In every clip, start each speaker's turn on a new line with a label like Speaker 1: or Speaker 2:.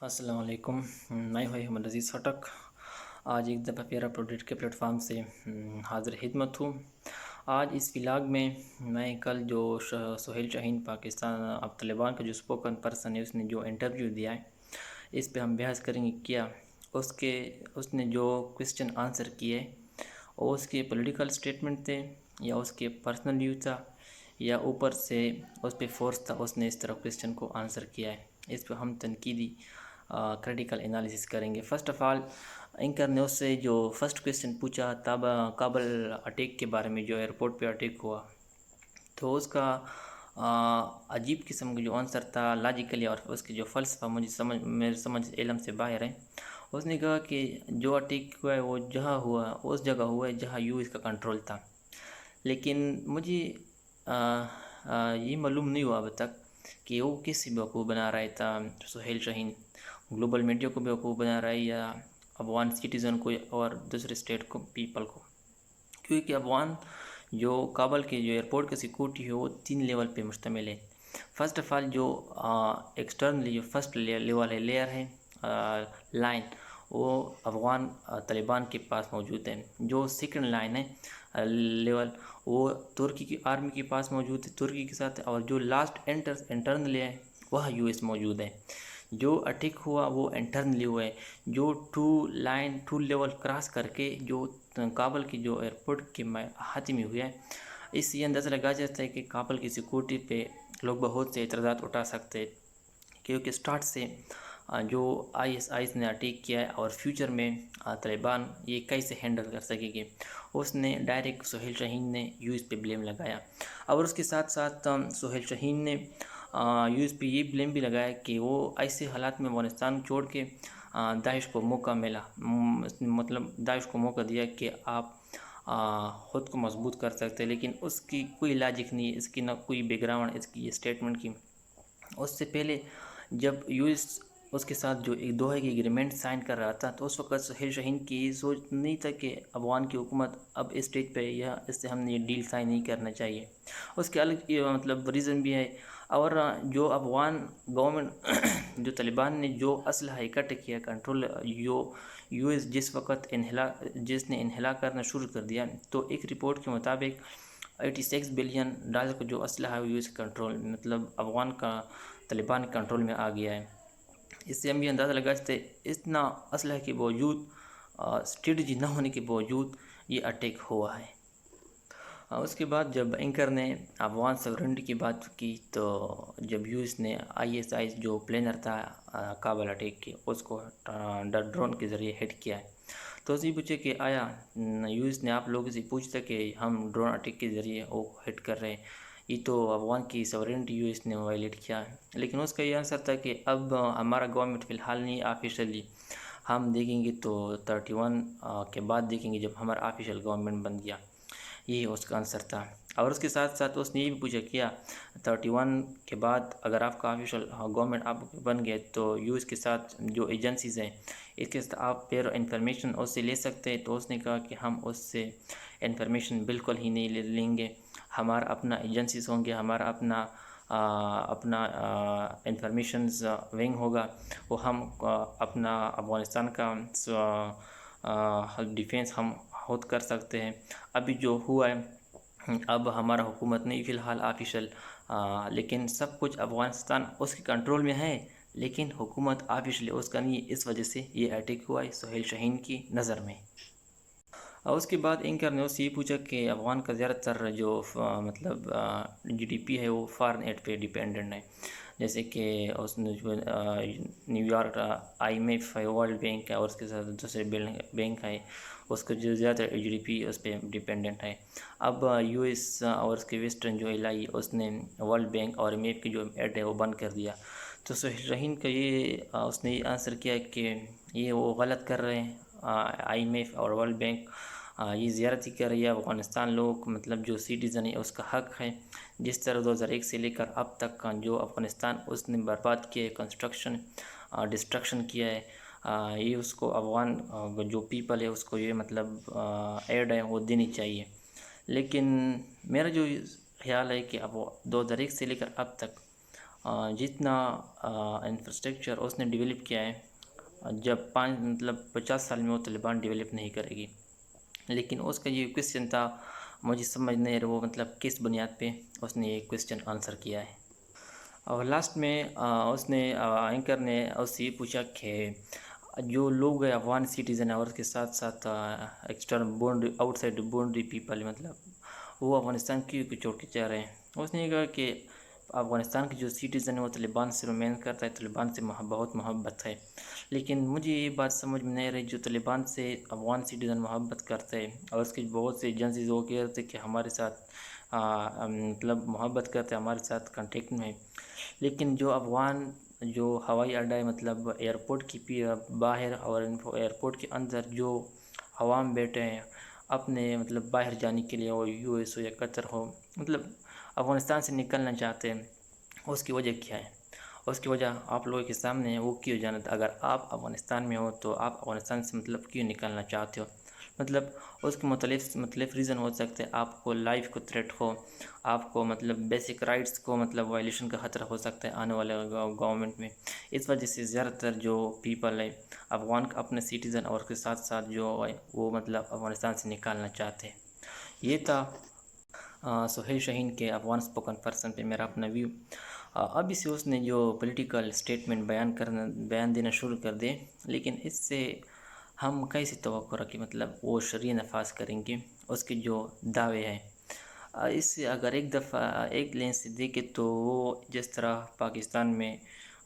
Speaker 1: السلام علیکم، میں ہوں احمد عزیز خٹک۔ آج ایک دفعہ پھر اپڈیٹ کے پلیٹ فارم سے حاضر خدمت ہوں۔ آج اس ولاگ میں کل جو سہیل شاہین پاکستان اب طالبان کا جو اسپوکن پرسن ہے، اس نے جو انٹرویو دیا ہے، اس پہ ہم بحث کریں گے کیا اس نے جو کوسچن آنسر کیے اور اس کے پولیٹیکل اسٹیٹمنٹ تھے یا اس کے پرسنل ویو تھا یا اوپر سے اس پہ فورس تھا، اس نے اس طرح کوسچن کو آنسر کیا ہے۔ اس پہ ہم تنقیدی کریٹیکل انالیسس کریں گے۔ فرسٹ آف آل، اینکر نے اس سے جو فرسٹ کوسچن پوچھا کابل اٹیک کے بارے میں، جو ایئرپورٹ پہ اٹیک ہوا، تو اس کا عجیب قسم کا جو آنسر تھا لاجیکلی، اور اس کی جو فلسفہ میرے سمجھ علم سے باہر ہے۔ اس نے کہا کہ جو اٹیک ہوا ہے وہ جہاں ہوا اس جگہ ہوا ہے جہاں یو ایس کا کنٹرول تھا، لیکن مجھے یہ معلوم نہیں ہوا اب تک کہ وہ کس بیوقوف بنا رہا تھا سہیل شاہین، گلوبل میڈیا کو بیوقوف بنا رہا ہے یا افغان سٹیزن کو اور دوسرے اسٹیٹ کو پیپل کو، کیونکہ افغان جو کابل کے جو ایئرپورٹ کا سیکورٹی ہے وہ 3 لیول پہ مشتمل ہے۔ فرسٹ آف آل، جو ایکسٹرنلی جو فرسٹ لیول ہے، لیئر ہے، لائن، وہ افغان طالبان کے پاس موجود ہے۔ جو سیکنڈ لائن ہے، لیول، وہ ترکی کی آرمی کے پاس موجود ہے، ترکی کے ساتھ، اور جو لاسٹ انٹرنل ہے وہ یو ایس موجود ہے۔ جو اٹیک ہوا وہ انٹرنلی ہوا ہے، جو ٹو لیول کراس کر کے جو کابل کی جو ایئرپورٹ کے احاطے میں ہویا ہے۔ اس سے یہ اندازہ لگا جاتا ہے کہ کابل کی سیکورٹی پہ لوگ بہت سے اعتراضات اٹھا سکتے ہیں، کیونکہ سٹارٹ سے جو ISIS نے اٹیک کیا ہے اور فیوچر میں طالبان یہ کیسے ہینڈل کر سکے گے، اس نے ڈائریکٹ سہیل شاہین نے یو ایس پہ بلیم لگایا، اور اس کے ساتھ ساتھ سہیل شاہین نے یو ایس پہ یہ بلیم بھی لگایا کہ وہ ایسے حالات میں افغانستان چھوڑ کے داعش کو موقع ملا، مطلب داعش کو موقع دیا کہ آپ خود کو مضبوط کر سکتے، لیکن اس کی کوئی لاجک نہیں ہے، اس کی نہ کوئی بیک گراؤنڈ اس کی یہ اسٹیٹمنٹ کی۔ اس سے پہلے جب یو ایس اس کے ساتھ جو ایک دوحہ کی ایگریمنٹ سائن کر رہا تھا، تو اس وقت سہیل شاہین کی یہ سوچ نہیں تھا کہ افغان کی حکومت اب اس اسٹیج پہ یا اس سے ہم نے یہ ڈیل سائن نہیں کرنا چاہیے۔ اس کے الگ مطلب ریزن بھی ہے، اور جو افغان گورنمنٹ جو طالبان نے جو اسلحہ اکٹھا کیا کنٹرول یو ایس جس وقت جس نے انہلا کرنا شروع کر دیا، تو ایک رپورٹ کے مطابق $86 بلین کا جو اسلحہ ہے یو ایس کنٹرول، مطلب افغان کا طالبان کنٹرول میں آ گیا ہے۔ اس سے ہم یہ اندازہ لگا سکتے اتنا اسلحہ کے باوجود، اسٹریٹجی نہ ہونے کے باوجود یہ اٹیک ہوا ہے۔ اس کے بعد جب اینکر نے افغان سورنٹی کی بات کی، تو جب یو ایس نے ISIS جو پلینر تھا کابل اٹیک کے، اس کو ڈرون کے ذریعے ہٹ کیا ہے، تو اسی پوچھے کہ آیا یو ایس نے آپ لوگوں سے پوچھتا کہ ہم ڈرون اٹیک کے ذریعے وہ ہٹ کر رہے ہیں، یہ تو افغان کی سورنٹی یو ایس نے وائلیٹ کیا ہے۔ لیکن اس کا یہ آنسر تھا کہ اب ہمارا گورنمنٹ فی الحال نہیں آفیشلی، ہم دیکھیں گے تو 31 کے بعد دیکھیں گے جب ہمارا آفیشیل گورنمنٹ بن گیا، یہ اس کا آنسر تھا۔ اور اس کے ساتھ ساتھ اس نے یہ بھی پوچھا کیا 31 کے بعد اگر آپ کا آفیشیل گورنمنٹ آپ بن گئے تو یو ایس کے ساتھ جو ایجنسیز ہیں اس کے ساتھ آپ پھر انفارمیشن اس سے لے سکتے ہیں، تو اس نے کہا کہ ہم اس سے انفارمیشن بالکل ہی نہیں لیں گے، ہمارا اپنا ایجنسیز ہوں گے، ہمارا اپنا انفارمیشنز ونگ ہوگا، وہ ہم اپنا افغانستان کا ڈیفینس ہم خود کر سکتے ہیں۔ ابھی جو ہوا ہے، اب ہمارا حکومت نہیں فی الحال آفیشیل، لیکن سب کچھ افغانستان اس کے کنٹرول میں ہے، لیکن حکومت آفیشیلی اس کا نہیں ہے، اس وجہ سے یہ اٹیک ہوا ہے سہیل شاہین کی نظر میں۔ اور اس کے بعد اینکر نے اس سے یہ پوچھا کہ افغان کا زیادہ تر جو مطلب GDP ہے وہ فارن ایڈ پہ ڈیپینڈنٹ ہے، جیسے کہ اس نے نیو یارک IMF ہے، ورلڈ بینک ہے، اور اس کے ساتھ دوسرے بینک ہے، اس کا جو زیادہ GDP اس پہ ڈیپینڈنٹ ہے۔ اب یو ایس اور اس کے ویسٹرن جو علاقے اس نے ورلڈ بینک اور IMF کی جو ایڈ ہے وہ بند کر دیا، تو سہیل شاہین کا اس نے یہ آنسر کیا کہ یہ وہ غلط کر رہے ہیں، IMF اور ورلڈ بینک یہ زیارتی کر رہی ہے، افغانستان لوگ مطلب جو سٹیزن ہے اس کا حق ہے، جس طرح 2001 سے لے کر اب تک جو افغانستان اس نے برباد کیا ہے، ڈسٹرکشن کیا ہے، یہ اس کو افغان جو پیپل ہے اس کو یہ مطلب ایڈ ہے وہ دینی چاہیے۔ لیکن میرا جو خیال ہے کہ اب 2001 سے لے کر اب تک جتنا انفراسٹرکچر اس نے ڈیولپ کیا ہے، جب 50 سال میں وہ طالبان ڈیولپ نہیں کرے گی. لیکن اس کا یہ کویسچن تھا، مجھے سمجھ نہیں رہا وہ کس بنیاد پہ اس نے یہ کویسچن آنسر کیا ہے. اور لاسٹ میں اس نے اینکر نے اس سے یہ پوچھا کہ جو لوگ افغان سٹیزن اور اس کے ساتھ ساتھ external boundary out side boundary people وہ افغانستان کیوں چھوڑ کے جا رہے ہیں. اس نے کہا کہ افغانستان کے جو سٹیزن ہے وہ طالبان سے رومین کرتا ہے، طالبان سے بہت محبت ہے. لیکن مجھے یہ بات سمجھ میں نہیں رہی، جو طالبان سے افغان سٹیزن محبت کرتے ہیں اور اس کے بہت سے ایجنسیز وہ کہتے ہیں کہ ہمارے ساتھ محبت کرتے ہیں، ہمارے ساتھ کانٹیکٹ میں، لیکن جو افغان جو ہوائی اڈہ ہے ایئرپورٹ کی باہر اور ایئرپورٹ کے اندر جو عوام بیٹھے ہیں اپنے باہر جانے کے لیے، وہ یو ایس ہو یا قطر ہو، افغانستان سے نکلنا چاہتے ہیں. اس کی وجہ کیا ہے؟ اس کی وجہ آپ لوگوں کے سامنے ہے، وہ کیوں جانا. اگر آپ افغانستان میں ہو تو آپ افغانستان سے کیوں نکلنا چاہتے ہو؟ اس کے مختلف ریزن ہو سکتے ہیں. آپ کو لائف کو تھریٹ ہو، آپ کو بیسک رائٹس کو وائلیشن کا خطرہ ہو سکتا ہے آنے والے گورنمنٹ میں. اس وجہ سے زیادہ تر جو پیپل ہے افغان اپنے سٹیزن اور اس کے ساتھ ساتھ جو ہے وہ افغانستان سے نکالنا چاہتے ہیں. یہ تھا سہیل شاہین کے افغان اسپوکن پرسن پہ میرا اپنا ویو. ابھی سے اس نے جو پولیٹیکل اسٹیٹمنٹ بیان دینا شروع کر دے، لیکن اس سے ہم کیسے توقع رکھیں وہ شرعی نفاذ کریں گے اس کے جو دعوے ہیں. اس سے اگر ایک دفعہ ایک لینس سے دیکھیں تو وہ جس طرح پاکستان میں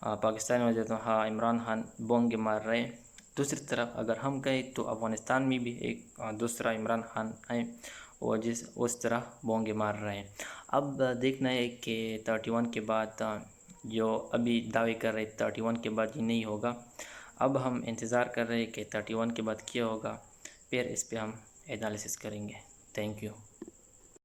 Speaker 1: ہاں عمران خان بونگے مار رہے ہیں، دوسری طرف اگر ہم کہیں تو افغانستان میں بھی ایک دوسرا عمران خان ہے وہ اس طرح بونگے مار رہے ہیں. اب دیکھنا ہے کہ 31 کے بعد جو ابھی دعوے کر رہے 31 کے بعد یہ نہیں ہوگا. اب ہم انتظار کر رہے ہیں کہ 31 کے بعد کیا ہوگا، پھر اس پہ ہم انالیسس کریں گے. Thank you.